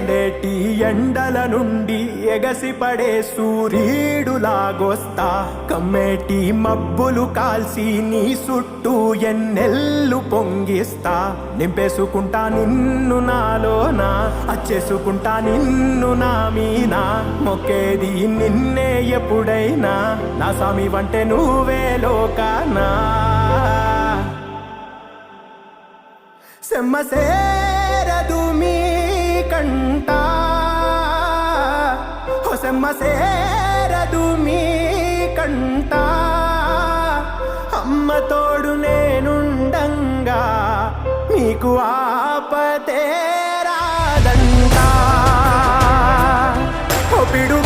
మండేటి ఎండల నుండి ఎగసిపడే సూర్యుడులాగొస్తా కమ్మేటి మబ్బులు కాల్చి నీ చుట్టూ ఎన్నెల్లు పొంగిస్తా నింపేసుకుంటా నిన్ను నాలోనా అచ్చేసుకుంటా నిన్ను నా మీనా మొక్కేది నిన్నే ఎప్పుడైనా నా స్వామి వంటే నువ్వే లోకానా సెమ్మసేరదు మీ కంట సెమ్మసేరదు మీ కంట అమ్మ తోడు నేనుండంగా మీకు ఆపతే రాదంట పిడు